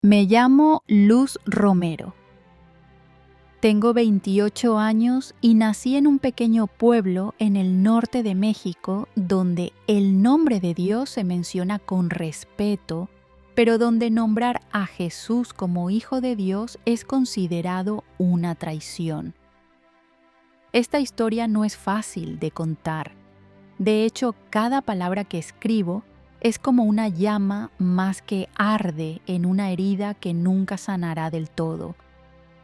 Me llamo Luz Romero. Tengo 28 años y nací en un pequeño pueblo en el norte de México donde el nombre de Dios se menciona con respeto, pero donde nombrar a Jesús como Hijo de Dios es considerado una traición. Esta historia no es fácil de contar. De hecho, cada palabra que escribo es como una llama más que arde en una herida que nunca sanará del todo.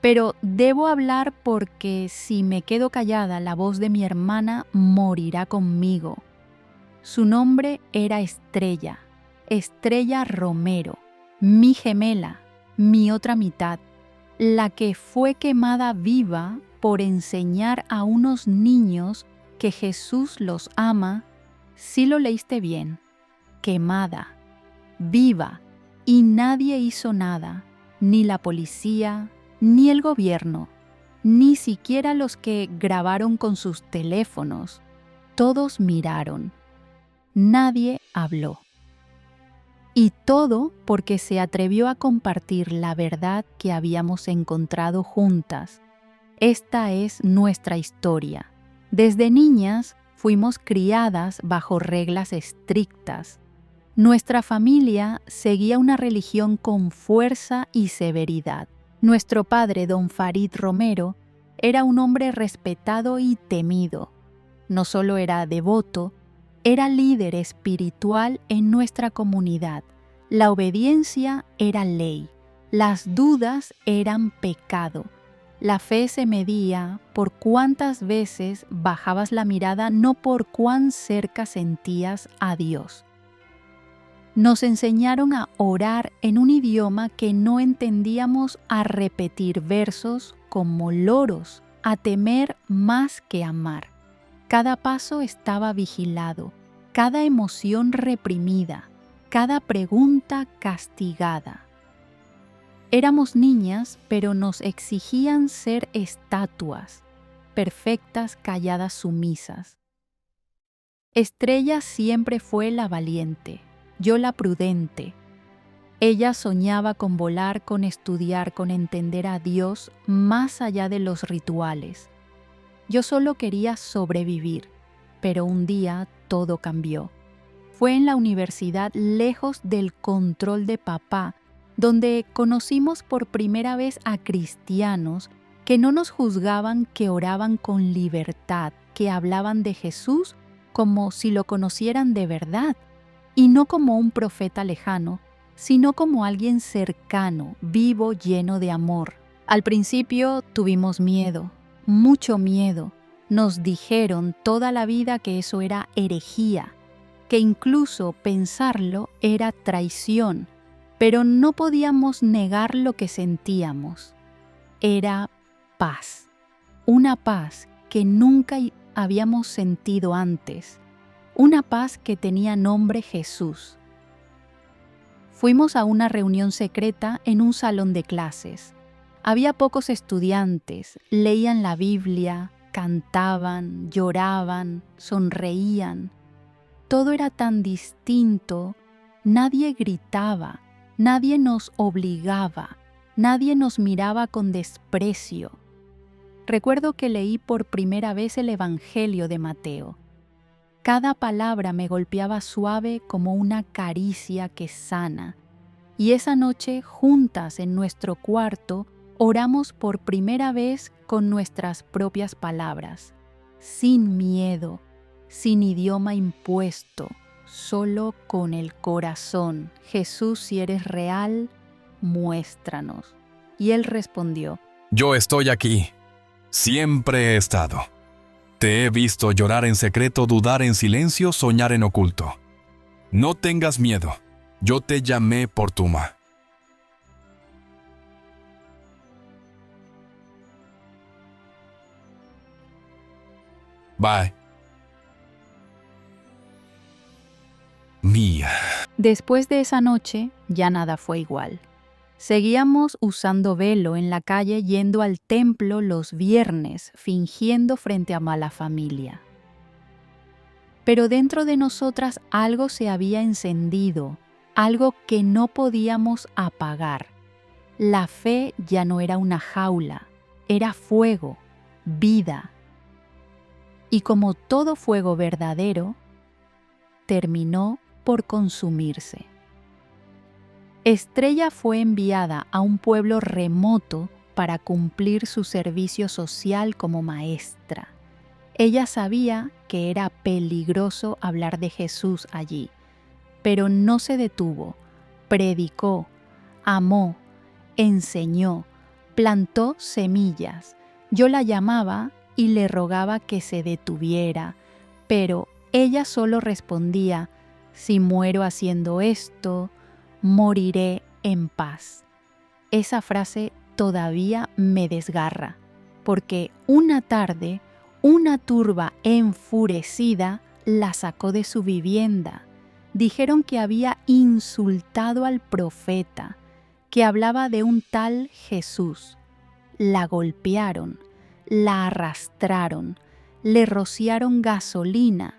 Pero debo hablar porque si me quedo callada, la voz de mi hermana morirá conmigo. Su nombre era Estrella, Estrella Romero, mi gemela, mi otra mitad, la que fue quemada viva por enseñar a unos niños que Jesús los ama. Si lo leíste bien, quemada, viva, y nadie hizo nada, ni la policía, ni el gobierno, ni siquiera los que grabaron con sus teléfonos. Todos miraron. Nadie habló. Y todo porque se atrevió a compartir la verdad que habíamos encontrado juntas. Esta es nuestra historia. Desde niñas fuimos criadas bajo reglas estrictas. Nuestra familia seguía una religión con fuerza y severidad. Nuestro padre, don Farid Romero, era un hombre respetado y temido. No solo era devoto, era líder espiritual en nuestra comunidad. La obediencia era ley. Las dudas eran pecado. La fe se medía por cuántas veces bajabas la mirada, no por cuán cerca sentías a Dios. Nos enseñaron a orar en un idioma que no entendíamos, a repetir versos como loros, a temer más que amar. Cada paso estaba vigilado, cada emoción reprimida, cada pregunta castigada. Éramos niñas, pero nos exigían ser estatuas, perfectas, calladas, sumisas. Estrella siempre fue la valiente, yo la prudente. Ella soñaba con volar, con estudiar, con entender a Dios más allá de los rituales. Yo solo quería sobrevivir, pero un día todo cambió. Fue en la universidad, lejos del control de papá, donde conocimos por primera vez a cristianos que no nos juzgaban, que oraban con libertad, que hablaban de Jesús como si lo conocieran de verdad, y no como un profeta lejano, sino como alguien cercano, vivo, lleno de amor. Al principio tuvimos miedo, mucho miedo. Nos dijeron toda la vida que eso era herejía, que incluso pensarlo era traición, pero no podíamos negar lo que sentíamos. Era paz, una paz que nunca habíamos sentido antes, una paz que tenía nombre Jesús. Fuimos a una reunión secreta en un salón de clases. Había pocos estudiantes, leían la Biblia, cantaban, lloraban, sonreían. Todo era tan distinto, nadie gritaba, nadie nos obligaba, nadie nos miraba con desprecio. Recuerdo que leí por primera vez el Evangelio de Mateo. Cada palabra me golpeaba suave como una caricia que sana. Y esa noche, juntas en nuestro cuarto, oramos por primera vez con nuestras propias palabras, sin miedo, sin idioma impuesto, solo con el corazón. Jesús, si eres real, muéstranos. Y él respondió: Yo estoy aquí. Siempre he estado. Te he visto llorar en secreto, dudar en silencio, soñar en oculto. No tengas miedo. Yo te llamé por tu ma. Bye. Mía. Después de esa noche, ya nada fue igual. Seguíamos usando velo en la calle, yendo al templo los viernes, fingiendo frente a mala familia. Pero dentro de nosotras algo se había encendido, algo que no podíamos apagar. La fe ya no era una jaula, era fuego, vida. Y como todo fuego verdadero, terminó por consumirse. Estrella fue enviada a un pueblo remoto para cumplir su servicio social como maestra. Ella sabía que era peligroso hablar de Jesús allí, pero no se detuvo, predicó, amó, enseñó, plantó semillas. Yo la llamaba y le rogaba que se detuviera, pero ella solo respondía: si muero haciendo esto, moriré en paz. Esa frase todavía me desgarra, porque una tarde, una turba enfurecida la sacó de su vivienda. Dijeron que había insultado al profeta, que hablaba de un tal Jesús. La golpearon, la arrastraron, le rociaron gasolina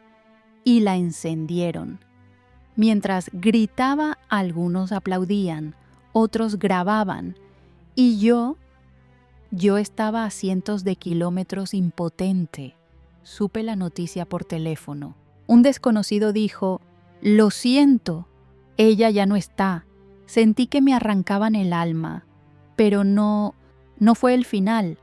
y la encendieron. Mientras gritaba, algunos aplaudían, otros grababan, y yo estaba a cientos de kilómetros impotente. Supe la noticia por teléfono. Un desconocido dijo: «Lo siento, ella ya no está». Sentí que me arrancaban el alma, pero no fue el final,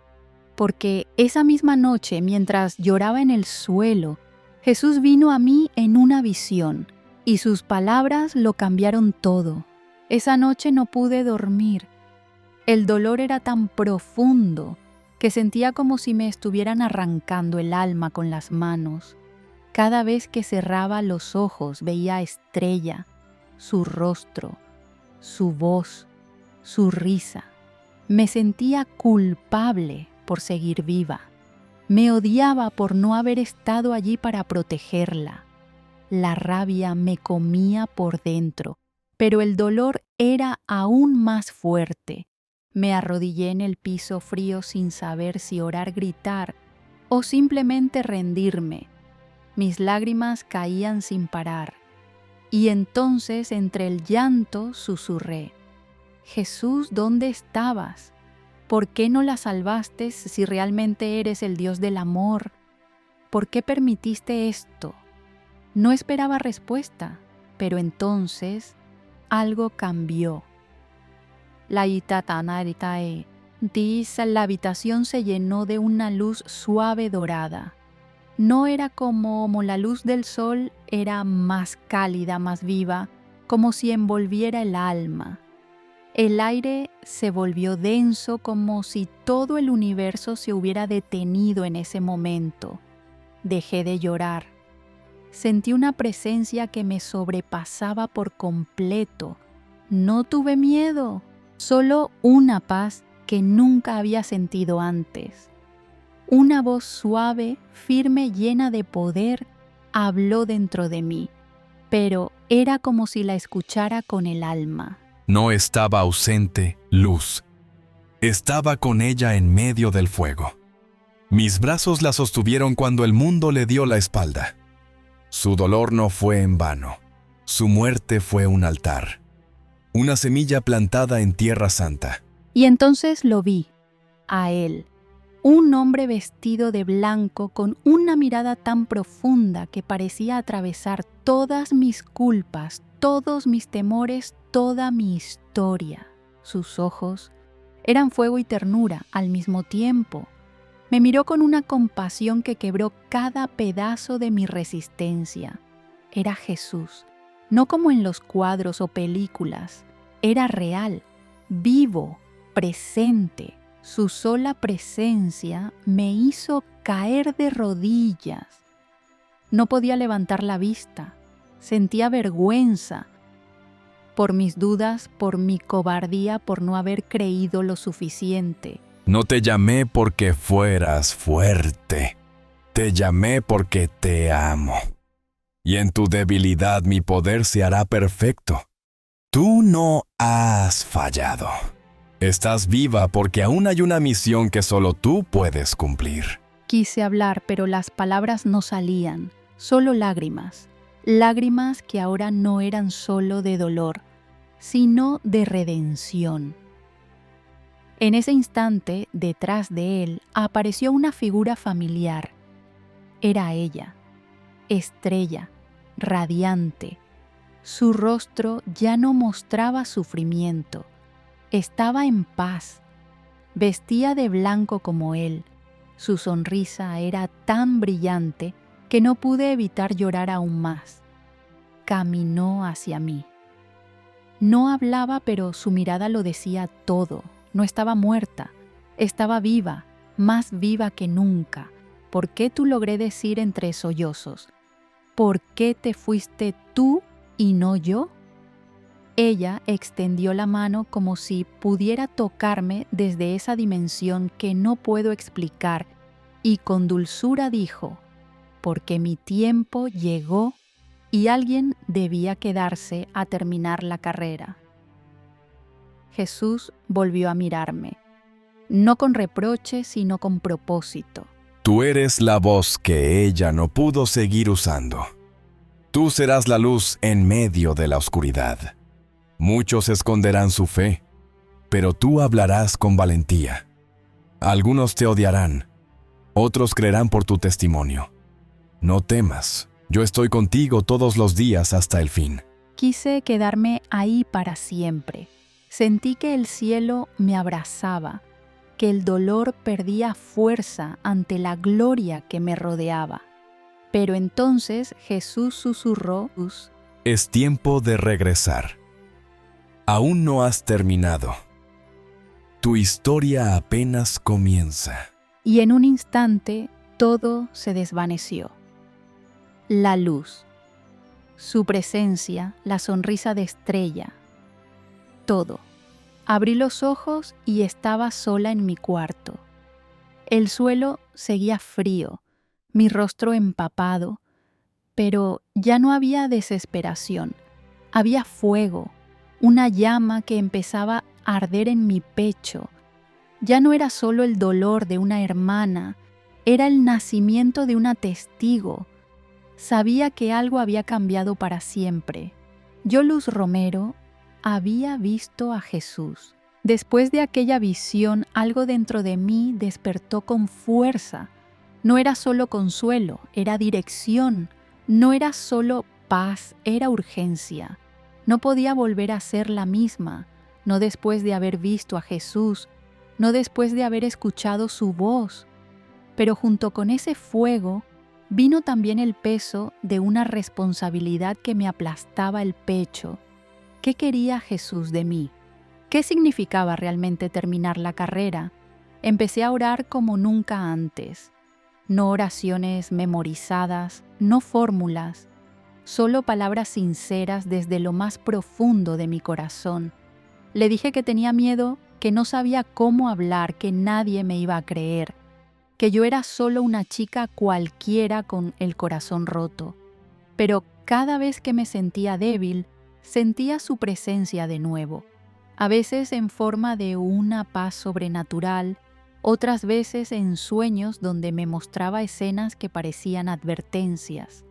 porque esa misma noche, mientras lloraba en el suelo, Jesús vino a mí en una visión, y sus palabras lo cambiaron todo. Esa noche no pude dormir. El dolor era tan profundo que sentía como si me estuvieran arrancando el alma con las manos. Cada vez que cerraba los ojos veía a Estrella, su rostro, su voz, su risa. Me sentía culpable por seguir viva. Me odiaba por no haber estado allí para protegerla. La rabia me comía por dentro, pero el dolor era aún más fuerte. Me arrodillé en el piso frío sin saber si orar, gritar o simplemente rendirme. Mis lágrimas caían sin parar. Y entonces, entre el llanto, susurré: «Jesús, ¿dónde estabas? ¿Por qué no la salvaste si realmente eres el Dios del amor? ¿Por qué permitiste esto?». No esperaba respuesta, pero entonces algo cambió. La habitación se llenó de una luz suave dorada. No era como la luz del sol, era más cálida, más viva, como si envolviera el alma. El aire se volvió denso, como si todo el universo se hubiera detenido en ese momento. Dejé de llorar. Sentí una presencia que me sobrepasaba por completo. No tuve miedo, solo una paz que nunca había sentido antes. Una voz suave, firme, llena de poder, habló dentro de mí, pero era como si la escuchara con el alma. No estaba ausente, Luz. Estaba con ella en medio del fuego. Mis brazos la sostuvieron cuando el mundo le dio la espalda. Su dolor no fue en vano. Su muerte fue un altar. Una semilla plantada en Tierra Santa. Y entonces lo vi, a él. Un hombre vestido de blanco con una mirada tan profunda que parecía atravesar todas mis culpas, todos mis temores, toda mi historia. Sus ojos eran fuego y ternura al mismo tiempo. Me miró con una compasión que quebró cada pedazo de mi resistencia. Era Jesús, no como en los cuadros o películas. Era real, vivo, presente. Su sola presencia me hizo caer de rodillas. No podía levantar la vista. Sentía vergüenza por mis dudas, por mi cobardía, por no haber creído lo suficiente. No te llamé porque fueras fuerte. Te llamé porque te amo. Y en tu debilidad mi poder se hará perfecto. Tú no has fallado. Estás viva porque aún hay una misión que solo tú puedes cumplir. Quise hablar, pero las palabras no salían, solo lágrimas. Lágrimas que ahora no eran solo de dolor, sino de redención. En ese instante, detrás de él, apareció una figura familiar. Era ella, Estrella, radiante. Su rostro ya no mostraba sufrimiento. Estaba en paz. Vestía de blanco como él. Su sonrisa era tan brillante que no pude evitar llorar aún más. Caminó hacia mí. No hablaba, pero su mirada lo decía todo. No estaba muerta, estaba viva, más viva que nunca. ¿Por qué tú logré decir entre sollozos? ¿Por qué te fuiste tú y no yo? Ella extendió la mano como si pudiera tocarme desde esa dimensión que no puedo explicar y con dulzura dijo, porque mi tiempo llegó y alguien debía quedarse a terminar la carrera. Jesús volvió a mirarme, no con reproche, sino con propósito. Tú eres la voz que ella no pudo seguir usando. Tú serás la luz en medio de la oscuridad. Muchos esconderán su fe, pero tú hablarás con valentía. Algunos te odiarán, otros creerán por tu testimonio. No temas, yo estoy contigo todos los días hasta el fin. Quise quedarme ahí para siempre. Sentí que el cielo me abrazaba, que el dolor perdía fuerza ante la gloria que me rodeaba. Pero entonces Jesús susurró, Es tiempo de regresar. Aún no has terminado. Tu historia apenas comienza. y en un instante todo se desvaneció. La luz, su presencia, la sonrisa de Estrella, todo. Abrí los ojos y estaba sola en mi cuarto. El suelo seguía frío, mi rostro empapado, pero ya no había desesperación. Había fuego, una llama que empezaba a arder en mi pecho. Ya no era solo el dolor de una hermana, era el nacimiento de una testigo. Sabía que algo había cambiado para siempre. Yo, Luz Romero, había visto a Jesús. Después de aquella visión, algo dentro de mí despertó con fuerza. No era solo consuelo, era dirección. No era solo paz, era urgencia. No podía volver a ser la misma, no después de haber visto a Jesús, no después de haber escuchado su voz. Pero junto con ese fuego, vino también el peso de una responsabilidad que me aplastaba el pecho. ¿Qué quería Jesús de mí? ¿Qué significaba realmente terminar la carrera? Empecé a orar como nunca antes. No oraciones memorizadas, no fórmulas, solo palabras sinceras desde lo más profundo de mi corazón. Le dije que tenía miedo, que no sabía cómo hablar, que nadie me iba a creer, que yo era solo una chica cualquiera con el corazón roto. Pero cada vez que me sentía débil, sentía su presencia de nuevo, a veces en forma de una paz sobrenatural, otras veces en sueños donde me mostraba escenas que parecían advertencias.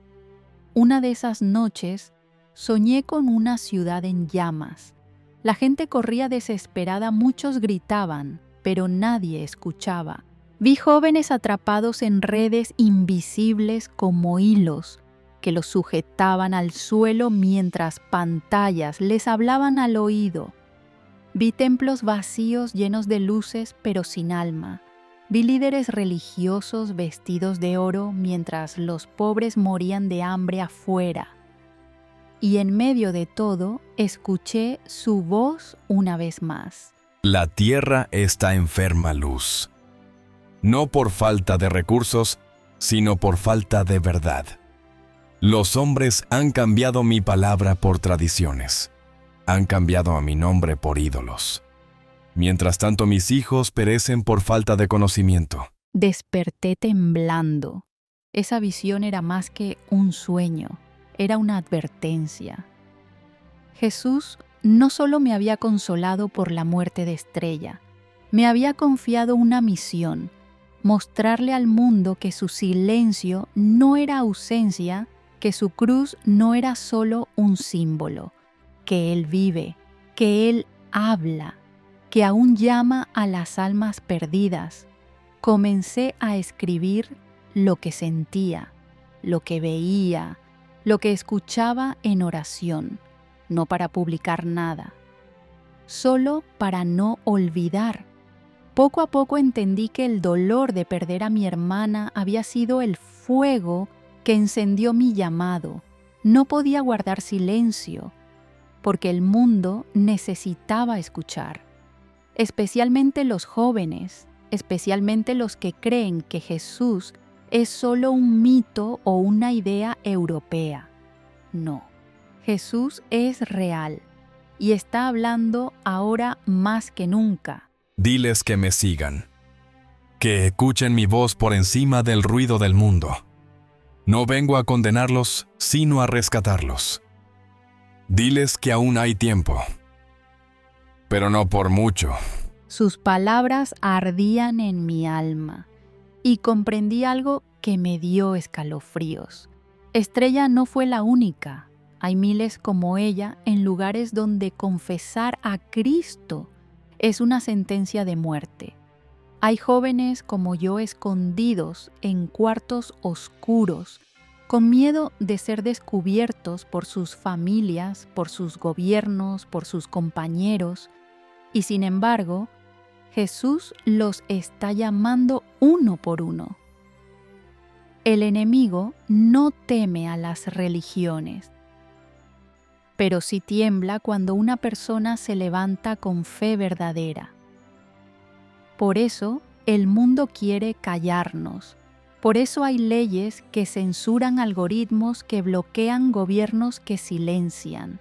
Una de esas noches, soñé con una ciudad en llamas. La gente corría desesperada, muchos gritaban, pero nadie escuchaba. Vi jóvenes atrapados en redes invisibles como hilos, que los sujetaban al suelo mientras pantallas les hablaban al oído. Vi templos vacíos llenos de luces pero sin alma. Vi líderes religiosos vestidos de oro mientras los pobres morían de hambre afuera. Y en medio de todo, escuché su voz una vez más. La tierra está enferma, Luz. No por falta de recursos, sino por falta de verdad. Los hombres han cambiado mi palabra por tradiciones. Han cambiado a mi nombre por ídolos. Mientras tanto, mis hijos perecen por falta de conocimiento. Desperté temblando. Esa visión era más que un sueño, era una advertencia. Jesús no solo me había consolado por la muerte de Estrella, me había confiado una misión: mostrarle al mundo que su silencio no era ausencia, que su cruz no era solo un símbolo, que Él vive, que Él habla, que aún llama a las almas perdidas, comencé a escribir lo que sentía, lo que veía, lo que escuchaba en oración, no para publicar nada, solo para no olvidar. Poco a poco entendí que el dolor de perder a mi hermana había sido el fuego que encendió mi llamado. No podía guardar silencio, porque el mundo necesitaba escuchar, especialmente los jóvenes, especialmente los que creen que Jesús es solo un mito o una idea europea. No, Jesús es real y está hablando ahora más que nunca. Diles que me sigan, que escuchen mi voz por encima del ruido del mundo. No vengo a condenarlos, sino a rescatarlos. Diles que aún hay tiempo, pero no por mucho. Sus palabras ardían en mi alma y comprendí algo que me dio escalofríos. Estrella no fue la única. Hay miles como ella en lugares donde confesar a Cristo es una sentencia de muerte. Hay jóvenes como yo escondidos en cuartos oscuros, con miedo de ser descubiertos por sus familias, por sus gobiernos, por sus compañeros, y sin embargo, Jesús los está llamando uno por uno. El enemigo no teme a las religiones, pero sí tiembla cuando una persona se levanta con fe verdadera. Por eso, el mundo quiere callarnos. Por eso hay leyes que censuran algoritmos que bloquean gobiernos que silencian.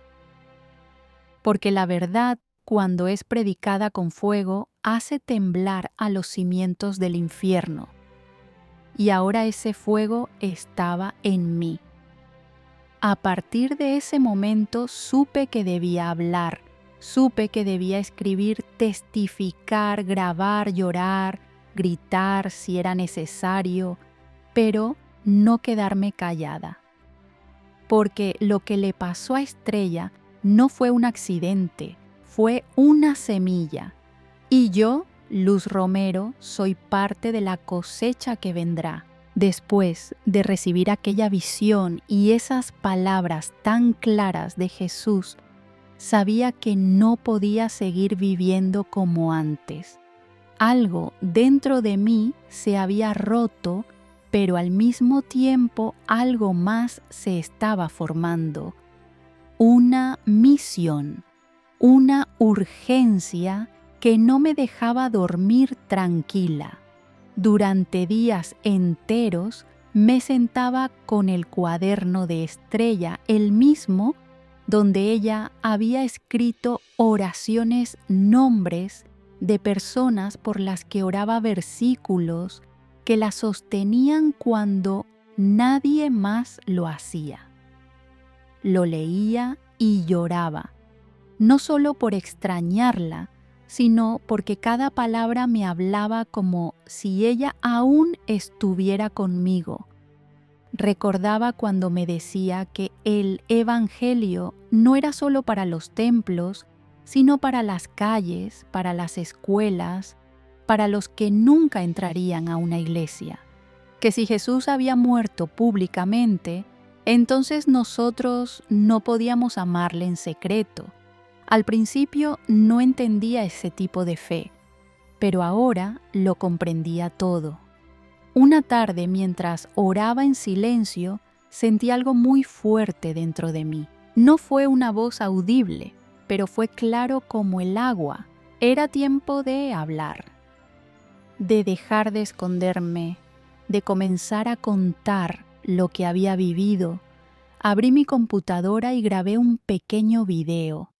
Porque la verdad, cuando es predicada con fuego, hace temblar a los cimientos del infierno. Y ahora ese fuego estaba en mí. A partir de ese momento supe que debía hablar, supe que debía escribir, testificar, grabar, llorar, gritar si era necesario, pero no quedarme callada. Porque lo que le pasó a Estrella no fue un accidente, fue una semilla. Y yo, Luz Romero, soy parte de la cosecha que vendrá. Después de recibir aquella visión y esas palabras tan claras de Jesús, sabía que no podía seguir viviendo como antes. Algo dentro de mí se había roto, pero al mismo tiempo algo más se estaba formando. Una misión, una urgencia que no me dejaba dormir tranquila. Durante días enteros me sentaba con el cuaderno de Estrella, el mismo donde ella había escrito oraciones, nombres de personas por las que oraba, versículos que la sostenían cuando nadie más lo hacía. Lo leía y lloraba, no solo por extrañarla, sino porque cada palabra me hablaba como si ella aún estuviera conmigo. Recordaba cuando me decía que el Evangelio no era solo para los templos, sino para las calles, para las escuelas, para los que nunca entrarían a una iglesia. Que si Jesús había muerto públicamente, entonces nosotros no podíamos amarle en secreto. Al principio no entendía ese tipo de fe, pero ahora lo comprendía todo. Una tarde, mientras oraba en silencio, sentí algo muy fuerte dentro de mí. No fue una voz audible, pero fue claro como el agua. Era tiempo de hablar, de dejar de esconderme, de comenzar a contar lo que había vivido. Abrí mi computadora y grabé un pequeño video.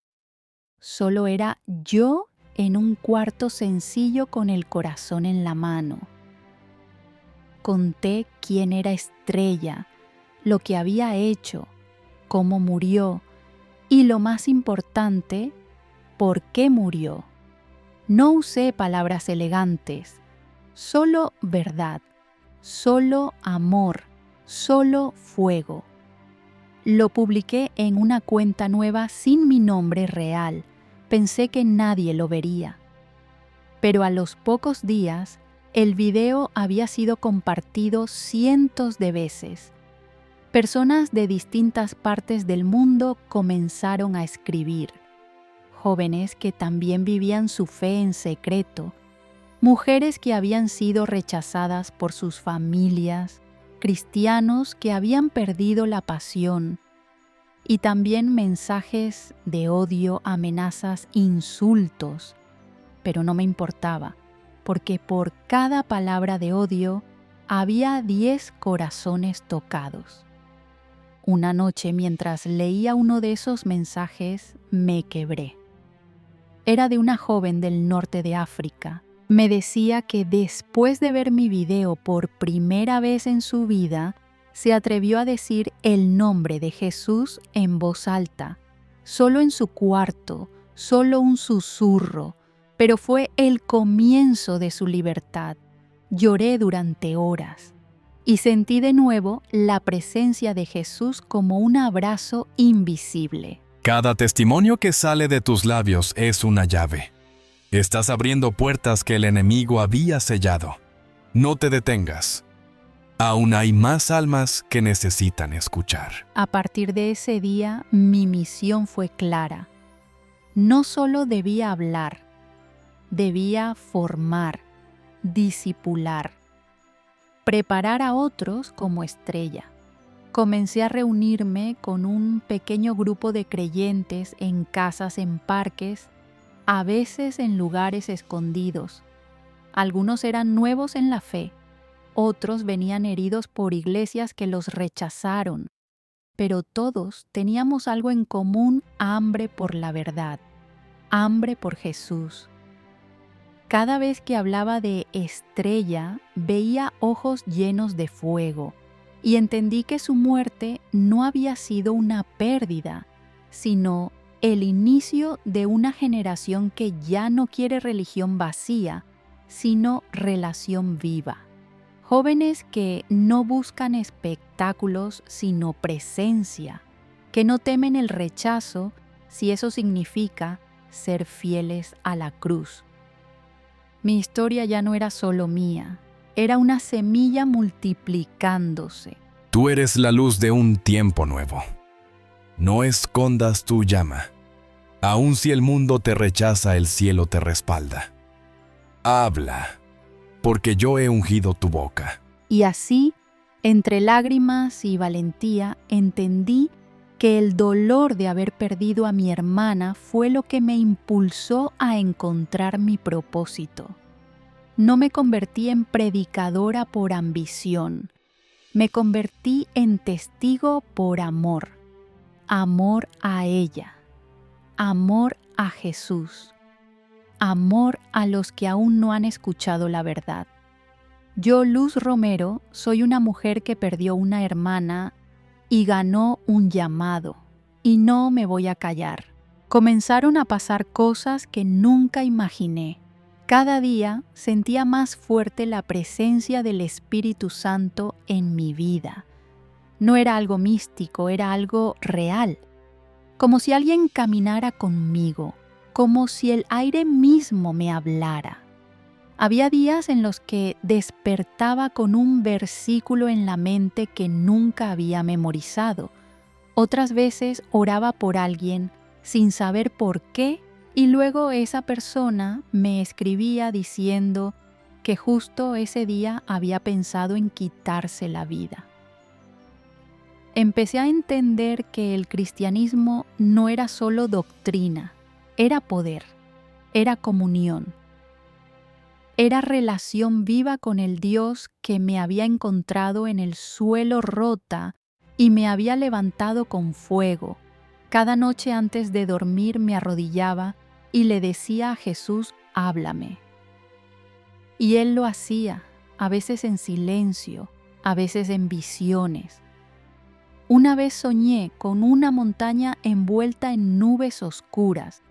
Solo era yo en un cuarto sencillo con el corazón en la mano. Conté quién era Estrella, lo que había hecho, cómo murió y, lo más importante, por qué murió. No usé palabras elegantes, solo verdad, solo amor, solo fuego. Lo publiqué en una cuenta nueva sin mi nombre real. Pensé que nadie lo vería, Pero a los pocos días, el video había sido compartido cientos de veces. Personas de distintas partes del mundo comenzaron a escribir. Jóvenes que también vivían su fe en secreto, mujeres que habían sido rechazadas por sus familias, cristianos que habían perdido la pasión, y también mensajes de odio, amenazas, insultos. Pero no me importaba, porque por cada palabra de odio había 10 corazones tocados. Una noche, mientras leía uno de esos mensajes, me quebré. Era de una joven del norte de África. Me decía que después de ver mi video por primera vez en su vida, se atrevió a decir el nombre de Jesús en voz alta, solo en su cuarto, solo un susurro, pero fue el comienzo de su libertad. Lloré durante horas y sentí de nuevo la presencia de Jesús como un abrazo invisible. Cada testimonio que sale de tus labios es una llave. Estás abriendo puertas que el enemigo había sellado. No te detengas. Aún hay más almas que necesitan escuchar. A partir de ese día, mi misión fue clara. No solo debía hablar, debía formar, discipular, preparar a otros como estrella. Comencé a reunirme con un pequeño grupo de creyentes en casas, en parques, a veces en lugares escondidos. Algunos eran nuevos en la fe, otros venían heridos por iglesias que los rechazaron, pero todos teníamos algo en común: hambre por la verdad, hambre por Jesús. Cada vez que hablaba de estrella, veía ojos llenos de fuego y entendí que su muerte no había sido una pérdida, sino el inicio de una generación que ya no quiere religión vacía, sino relación viva. Jóvenes que no buscan espectáculos, sino presencia, que no temen el rechazo si eso significa ser fieles a la cruz. Mi historia ya no era solo mía, era una semilla multiplicándose. Tú eres la luz de un tiempo nuevo. No escondas tu llama. Aun si el mundo te rechaza, el cielo te respalda. Habla, porque yo he ungido tu boca. Y así, entre lágrimas y valentía, entendí que el dolor de haber perdido a mi hermana fue lo que me impulsó a encontrar mi propósito. No me convertí en predicadora por ambición, me convertí en testigo por amor. Amor a ella, amor a Jesús, amor a los que aún no han escuchado la verdad. Yo, Luz Romero, soy una mujer que perdió una hermana y ganó un llamado, y no me voy a callar. Comenzaron a pasar cosas que nunca imaginé. Cada día sentía más fuerte la presencia del Espíritu Santo en mi vida. No era algo místico, era algo real. Como si alguien caminara conmigo, como si el aire mismo me hablara. Había días en los que despertaba con un versículo en la mente que nunca había memorizado. Otras veces oraba por alguien sin saber por qué, y luego esa persona me escribía diciendo que justo ese día había pensado en quitarse la vida. Empecé a entender que el cristianismo no era solo doctrina, era poder, era comunión. Era relación viva con el Dios que me había encontrado en el suelo rota y me había levantado con fuego. Cada noche antes de dormir me arrodillaba y le decía a Jesús: háblame. Y Él lo hacía, a veces en silencio, a veces en visiones. Una vez soñé con una montaña envuelta en nubes oscuras.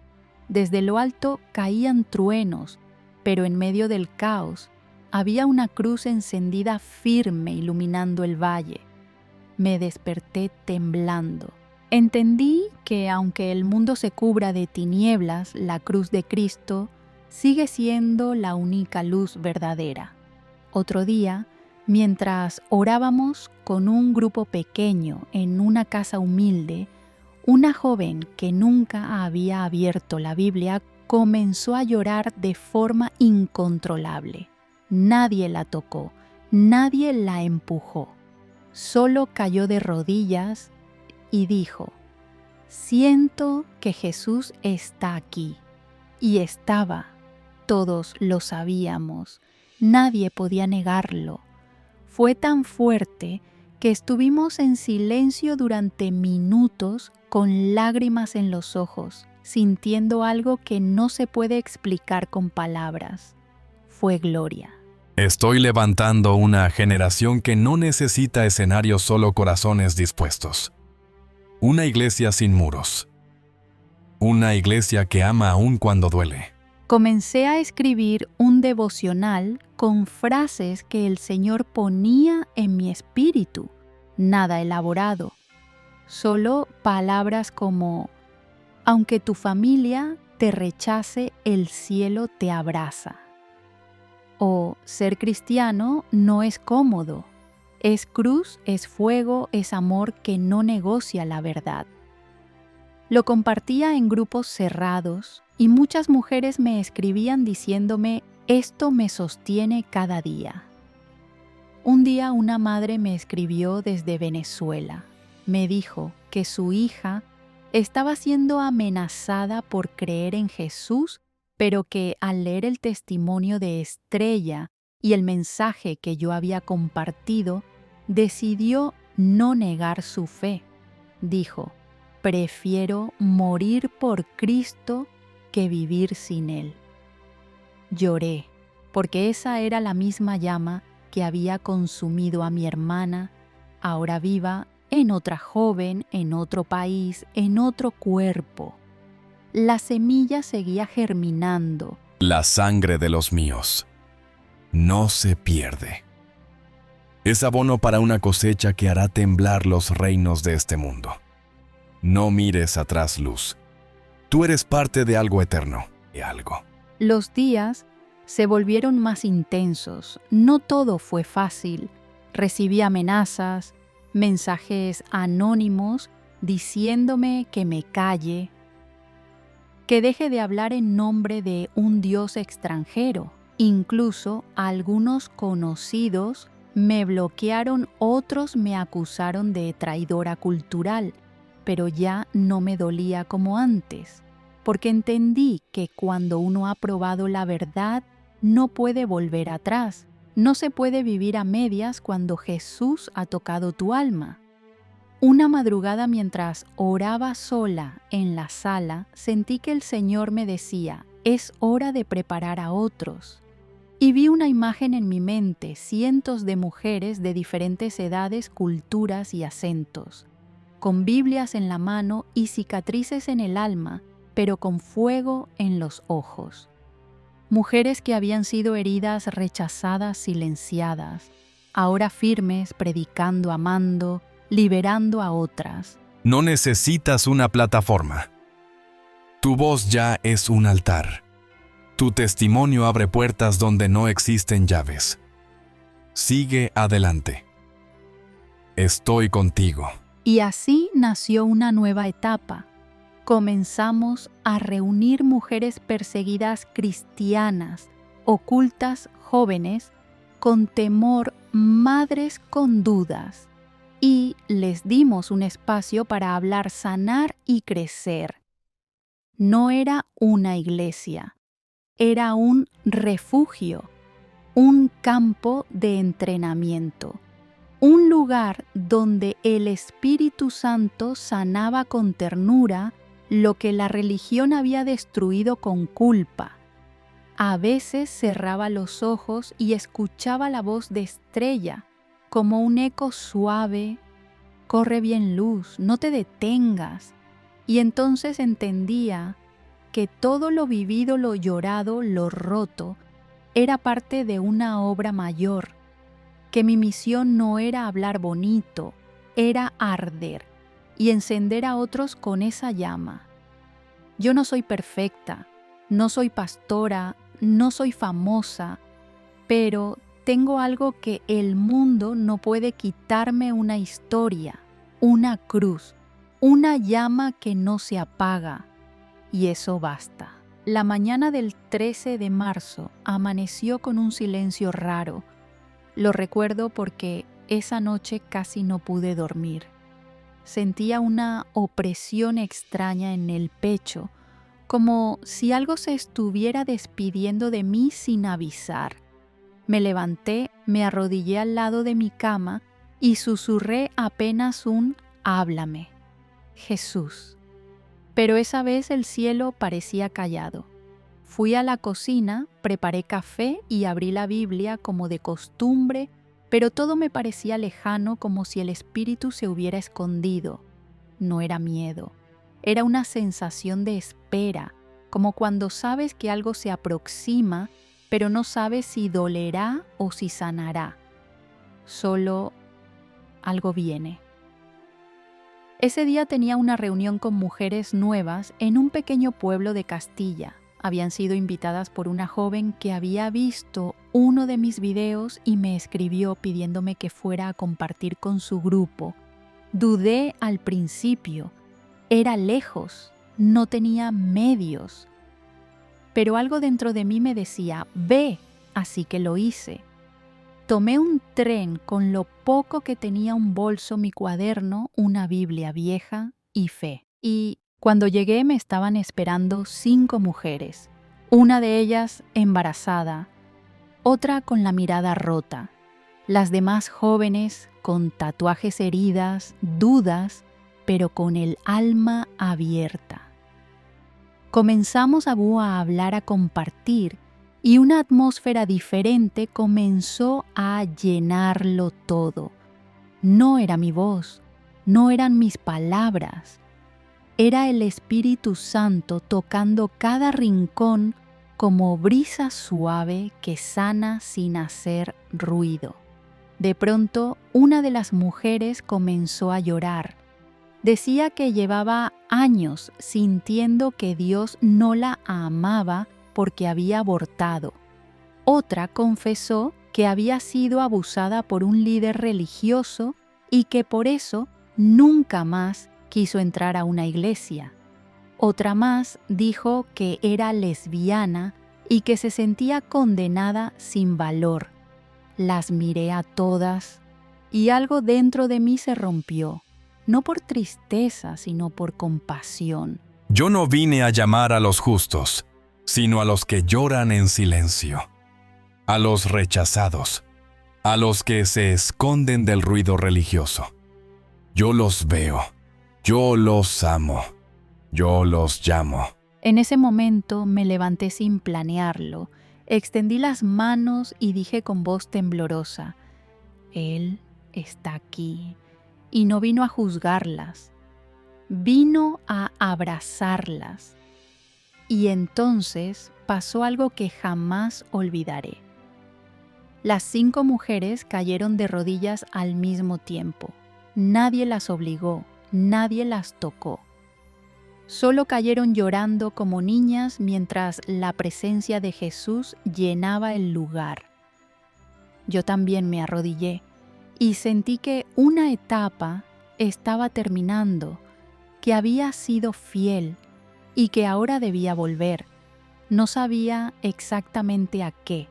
Desde lo alto caían truenos, pero en medio del caos había una cruz encendida firme iluminando el valle. Me desperté temblando. Entendí que aunque el mundo se cubra de tinieblas, la cruz de Cristo sigue siendo la única luz verdadera. Otro día, mientras orábamos con un grupo pequeño en una casa humilde, una joven que nunca había abierto la Biblia comenzó a llorar de forma incontrolable. Nadie la tocó, nadie la empujó. Solo cayó de rodillas y dijo: «Siento que Jesús está aquí». Y estaba. Todos lo sabíamos. Nadie podía negarlo. Fue tan fuerte que estuvimos en silencio durante minutos con lágrimas en los ojos, sintiendo algo que no se puede explicar con palabras. Fue gloria. Estoy levantando una generación que no necesita escenarios, solo corazones dispuestos. Una iglesia sin muros. Una iglesia que ama aún cuando duele. Comencé a escribir un devocional con frases que el Señor ponía en mi espíritu, nada elaborado, solo palabras como: aunque tu familia te rechace, el cielo te abraza. O ser cristiano no es cómodo, es cruz, es fuego, es amor que no negocia la verdad. Lo compartía en grupos cerrados y muchas mujeres me escribían diciéndome: esto me sostiene cada día. Un día una madre me escribió desde Venezuela. Me dijo que su hija estaba siendo amenazada por creer en Jesús, pero que al leer el testimonio de Estrella y el mensaje que yo había compartido, decidió no negar su fe. Dijo: «Prefiero morir por Cristo que vivir sin Él». Lloré, porque esa era la misma llama que había consumido a mi hermana, ahora viva, en otra joven, en otro país, en otro cuerpo. La semilla seguía germinando. La sangre de los míos no se pierde. Es abono para una cosecha que hará temblar los reinos de este mundo. No mires atrás, luz. Tú eres parte de algo eterno, de algo. Los días se volvieron más intensos. No todo fue fácil. Recibí amenazas, mensajes anónimos diciéndome que me calle, que deje de hablar en nombre de un Dios extranjero. Incluso algunos conocidos me bloquearon, otros me acusaron de traidora cultural, pero ya no me dolía como antes, porque entendí que cuando uno ha probado la verdad, no puede volver atrás. No se puede vivir a medias cuando Jesús ha tocado tu alma. Una madrugada, mientras oraba sola en la sala, sentí que el Señor me decía: es hora de preparar a otros. Y vi una imagen en mi mente: cientos de mujeres de diferentes edades, culturas y acentos, con Biblias en la mano y cicatrices en el alma, pero con fuego en los ojos. Mujeres que habían sido heridas, rechazadas, silenciadas, ahora firmes, predicando, amando, liberando a otras. No necesitas una plataforma. Tu voz ya es un altar. Tu testimonio abre puertas donde no existen llaves. Sigue adelante. Estoy contigo. Y así nació una nueva etapa. Comenzamos a reunir mujeres perseguidas cristianas, ocultas, jóvenes, con temor, madres con dudas. Y les dimos un espacio para hablar, sanar y crecer. No era una iglesia, era un refugio, un campo de entrenamiento. Un lugar donde el Espíritu Santo sanaba con ternura lo que la religión había destruido con culpa. A veces cerraba los ojos y escuchaba la voz de Estrella, como un eco suave: corre bien, luz, no te detengas. Y entonces entendía que todo lo vivido, lo llorado, lo roto, era parte de una obra mayor, que mi misión no era hablar bonito, era arder y encender a otros con esa llama. Yo no soy perfecta, no soy pastora, no soy famosa, pero tengo algo que el mundo no puede quitarme: una historia, una cruz, una llama que no se apaga, y eso basta. La mañana del 13 de marzo amaneció con un silencio raro. Lo recuerdo porque esa noche casi no pude dormir. Sentía una opresión extraña en el pecho, como si algo se estuviera despidiendo de mí sin avisar. Me levanté, me arrodillé al lado de mi cama y susurré apenas un «Háblame, Jesús». Pero esa vez el cielo parecía callado. Fui a la cocina, preparé café y abrí la Biblia como de costumbre, pero todo me parecía lejano, como si el espíritu se hubiera escondido. No era miedo, era una sensación de espera, como cuando sabes que algo se aproxima, pero no sabes si dolerá o si sanará. Solo algo viene. Ese día tenía una reunión con mujeres nuevas en un pequeño pueblo de Castilla. Habían sido invitadas por una joven que había visto uno de mis videos y me escribió pidiéndome que fuera a compartir con su grupo. Dudé al principio. Era lejos, no tenía medios. Pero algo dentro de mí me decía, ve, así que lo hice. Tomé un tren con lo poco que tenía: un bolso, mi cuaderno, una Biblia vieja y fe. Y cuando llegué me estaban esperando 5 mujeres, una de ellas embarazada, otra con la mirada rota, las demás jóvenes con tatuajes, heridas, dudas, pero con el alma abierta. Comenzamos a hablar, a compartir, y una atmósfera diferente comenzó a llenarlo todo. No era mi voz, no eran mis palabras, era el Espíritu Santo tocando cada rincón como brisa suave que sana sin hacer ruido. De pronto, una de las mujeres comenzó a llorar. Decía que llevaba años sintiendo que Dios no la amaba porque había abortado. Otra confesó que había sido abusada por un líder religioso y que por eso nunca más quiso entrar a una iglesia. Otra más dijo que era lesbiana y que se sentía condenada sin valor. Las miré a todas y algo dentro de mí se rompió, no por tristeza, sino por compasión. Yo no vine a llamar a los justos, sino a los que lloran en silencio, a los rechazados, a los que se esconden del ruido religioso. Yo los veo, yo los amo, yo los llamo. En ese momento me levanté sin planearlo, extendí las manos y dije con voz temblorosa, Él está aquí, y no vino a juzgarlas, vino a abrazarlas. Y entonces pasó algo que jamás olvidaré. Las 5 mujeres cayeron de rodillas al mismo tiempo. Nadie las obligó, nadie las tocó. Solo cayeron llorando como niñas mientras la presencia de Jesús llenaba el lugar. Yo también me arrodillé y sentí que una etapa estaba terminando, que había sido fiel y que ahora debía volver. No sabía exactamente a qué,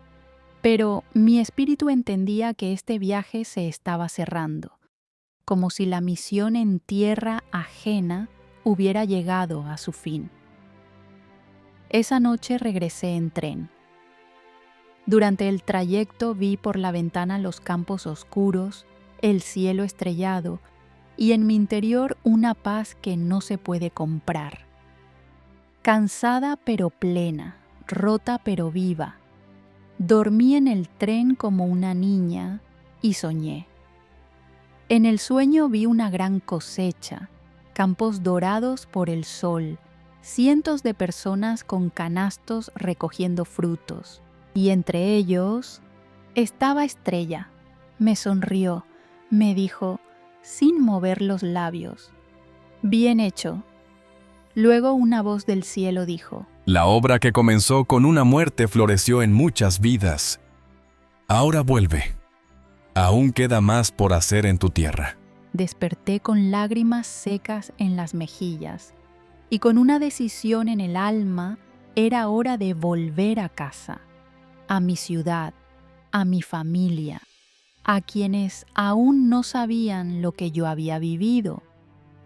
pero mi espíritu entendía que este viaje se estaba cerrando, como si la misión en tierra ajena hubiera llegado a su fin. Esa noche regresé en tren. Durante el trayecto vi por la ventana los campos oscuros, el cielo estrellado y en mi interior una paz que no se puede comprar. Cansada pero plena, rota pero viva, dormí en el tren como una niña y soñé. En el sueño vi una gran cosecha, campos dorados por el sol, cientos de personas con canastos recogiendo frutos. Y entre ellos estaba Estrella. Me sonrió, me dijo, sin mover los labios, «Bien hecho». Luego una voz del cielo dijo, La obra que comenzó con una muerte floreció en muchas vidas. Ahora vuelve. Aún queda más por hacer en tu tierra. Desperté con lágrimas secas en las mejillas y con una decisión en el alma. Era hora de volver a casa, a mi ciudad, a mi familia, a quienes aún no sabían lo que yo había vivido.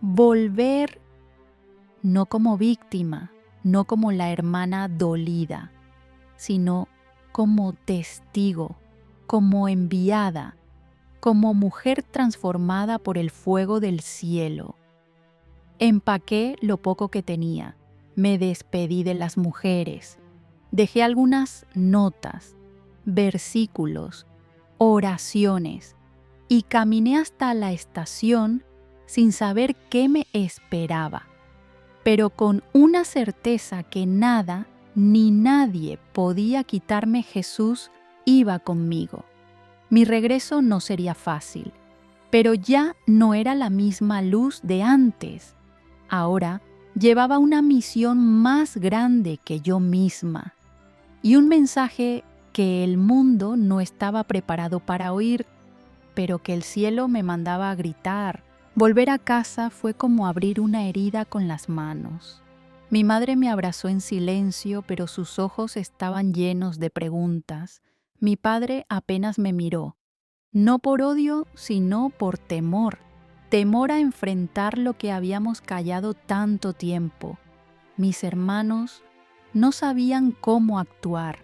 Volver no como víctima, no como la hermana dolida, sino como testigo, como enviada, como mujer transformada por el fuego del cielo. Empaqué lo poco que tenía, me despedí de las mujeres, dejé algunas notas, versículos, oraciones y caminé hasta la estación sin saber qué me esperaba, pero con una certeza que nada ni nadie podía quitarme. Jesús iba conmigo. Mi regreso no sería fácil, pero ya no era la misma Luz de antes. Ahora llevaba una misión más grande que yo misma y un mensaje que el mundo no estaba preparado para oír, pero que el cielo me mandaba a gritar. Volver a casa fue como abrir una herida con las manos. Mi madre me abrazó en silencio, pero sus ojos estaban llenos de preguntas. Mi padre apenas me miró, no por odio, sino por temor. Temor a enfrentar lo que habíamos callado tanto tiempo. Mis hermanos no sabían cómo actuar.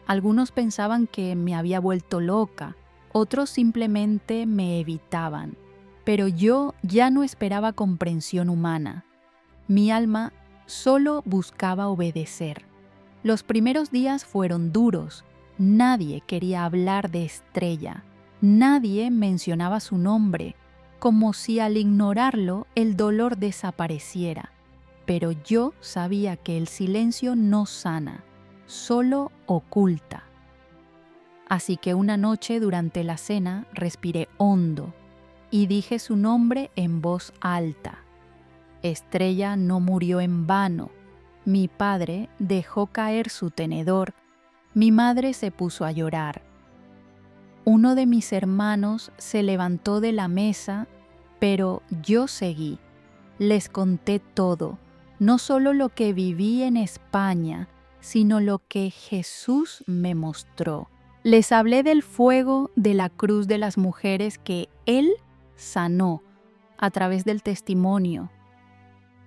Algunos pensaban que me había vuelto loca, otros simplemente me evitaban. Pero yo ya no esperaba comprensión humana. Mi alma solo buscaba obedecer. Los primeros días fueron duros. Nadie quería hablar de Estrella. Nadie mencionaba su nombre, como si al ignorarlo el dolor desapareciera. Pero yo sabía que el silencio no sana, solo oculta. Así que una noche durante la cena respiré hondo y dije su nombre en voz alta. Estrella no murió en vano. Mi padre dejó caer su tenedor. Mi madre se puso a llorar. Uno de mis hermanos se levantó de la mesa, pero yo seguí. Les conté todo, no solo lo que viví en España, sino lo que Jesús me mostró. Les hablé del fuego de la cruz de las mujeres que Él sanó a través del testimonio.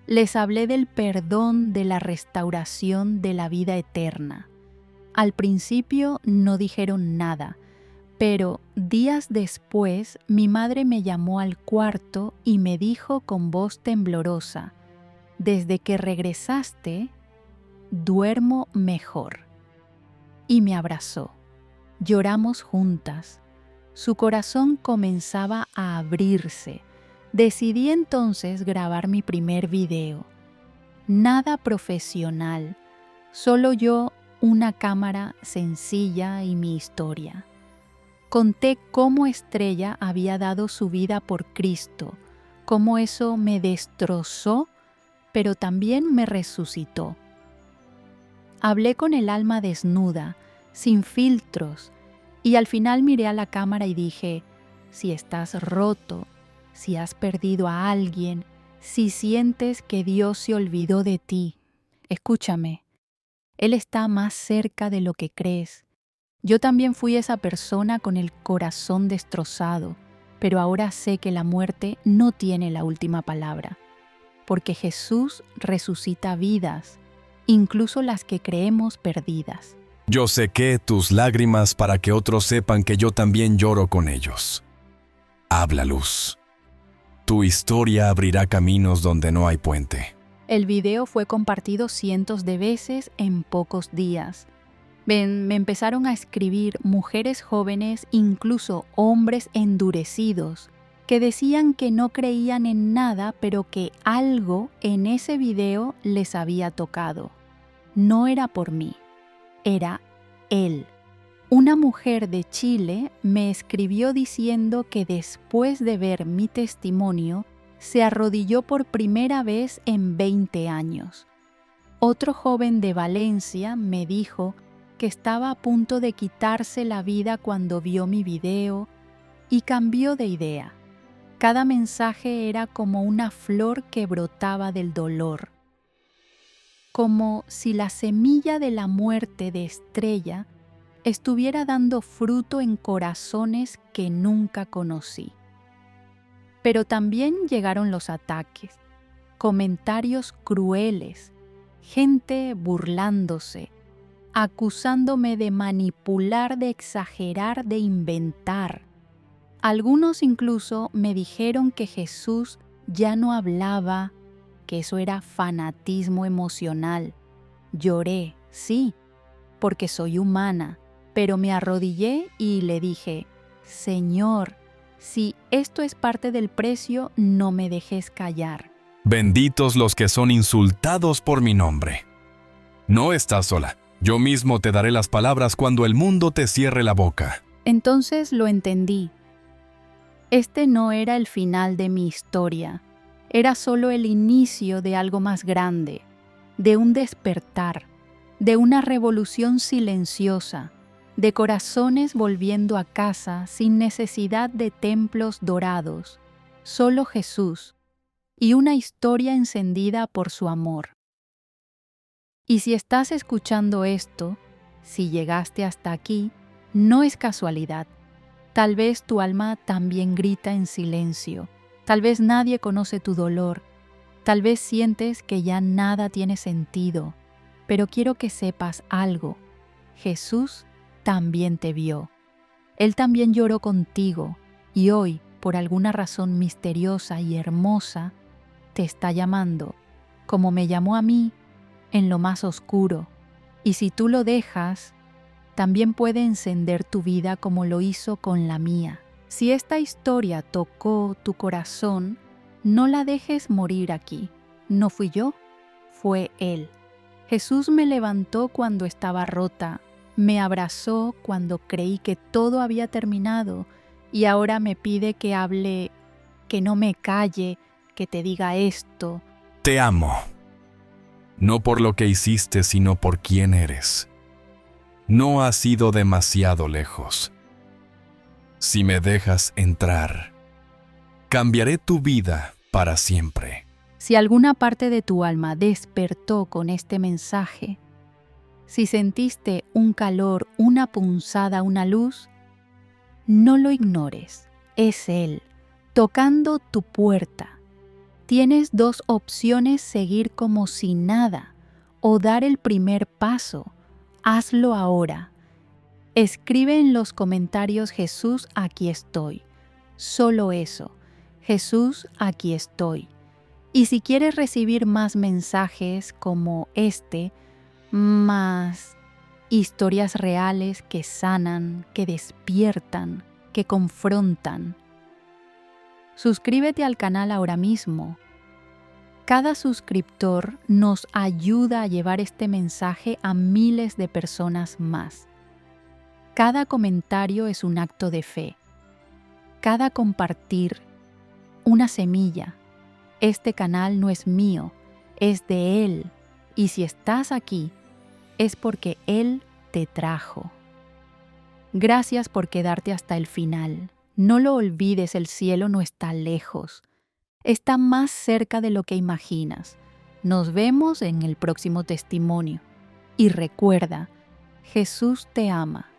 Les hablé del perdón, de la restauración de la vida eterna. Al principio no dijeron nada, pero días después mi madre me llamó al cuarto y me dijo con voz temblorosa: «Desde que regresaste, duermo mejor». Y me abrazó. Lloramos juntas. Su corazón comenzaba a abrirse. Decidí entonces grabar mi primer video. Nada profesional, solo yo, una cámara sencilla y mi historia. Conté cómo Estrella había dado su vida por Cristo, cómo eso me destrozó, pero también me resucitó. Hablé con el alma desnuda, sin filtros, y al final miré a la cámara y dije: si estás roto, si has perdido a alguien, si sientes que Dios se olvidó de ti, escúchame, Él está más cerca de lo que crees. Yo también fui esa persona con el corazón destrozado, pero ahora sé que la muerte no tiene la última palabra, porque Jesús resucita vidas, incluso las que creemos perdidas. Yo sequé tus lágrimas para que otros sepan que yo también lloro con ellos. Habla, Luz. Tu historia abrirá caminos donde no hay puente. El video fue compartido cientos de veces en pocos días. Me empezaron a escribir mujeres jóvenes, incluso hombres endurecidos, que decían que no creían en nada, pero que algo en ese video les había tocado. No era por mí, era Él. Una mujer de Chile me escribió diciendo que después de ver mi testimonio, se arrodilló por primera vez en 20 años. Otro joven de Valencia me dijo que estaba a punto de quitarse la vida cuando vio mi video y cambió de idea. Cada mensaje era como una flor que brotaba del dolor, como si la semilla de la muerte de Estrella estuviera dando fruto en corazones que nunca conocí. Pero también llegaron los ataques, comentarios crueles, gente burlándose, acusándome de manipular, de exagerar, de inventar. Algunos incluso me dijeron que Jesús ya no hablaba, que eso era fanatismo emocional. Lloré, sí, porque soy humana, pero me arrodillé y le dije: Señor, si esto es parte del precio, no me dejes callar. Benditos los que son insultados por mi nombre. No estás sola. Yo mismo te daré las palabras cuando el mundo te cierre la boca. Entonces lo entendí. Este no era el final de mi historia, era solo el inicio de algo más grande, de un despertar, de una revolución silenciosa, de corazones volviendo a casa sin necesidad de templos dorados, solo Jesús, y una historia encendida por su amor. Y si estás escuchando esto, si llegaste hasta aquí, no es casualidad. Tal vez tu alma también grita en silencio. Tal vez nadie conoce tu dolor. Tal vez sientes que ya nada tiene sentido. Pero quiero que sepas algo. Jesús también te vio. Él también lloró contigo y hoy, por alguna razón misteriosa y hermosa, te está llamando, como me llamó a mí, en lo más oscuro. Y si tú lo dejas, también puede encender tu vida como lo hizo con la mía. Si esta historia tocó tu corazón, no la dejes morir aquí. No fui yo, fue Él. Jesús me levantó cuando estaba rota, me abrazó cuando creí que todo había terminado y ahora me pide que hable, que no me calle, que te diga esto. Te amo. No por lo que hiciste, sino por quién eres. No has ido demasiado lejos. Si me dejas entrar, cambiaré tu vida para siempre. Si alguna parte de tu alma despertó con este mensaje, si sentiste un calor, una punzada, una luz, no lo ignores. Es Él, tocando tu puerta. Tienes dos opciones: seguir como si nada o dar el primer paso. Hazlo ahora. Escribe en los comentarios: Jesús, aquí estoy. Solo eso. Jesús, aquí estoy. Y si quieres recibir más mensajes como este, más historias reales que sanan, que despiertan, que confrontan, suscríbete al canal ahora mismo. Cada suscriptor nos ayuda a llevar este mensaje a miles de personas más. Cada comentario es un acto de fe. Cada compartir, una semilla. Este canal no es mío, es de Él. Y si estás aquí, es porque Él te trajo. Gracias por quedarte hasta el final. No lo olvides, el cielo no está lejos. Está más cerca de lo que imaginas. Nos vemos en el próximo testimonio. Y recuerda, Jesús te ama.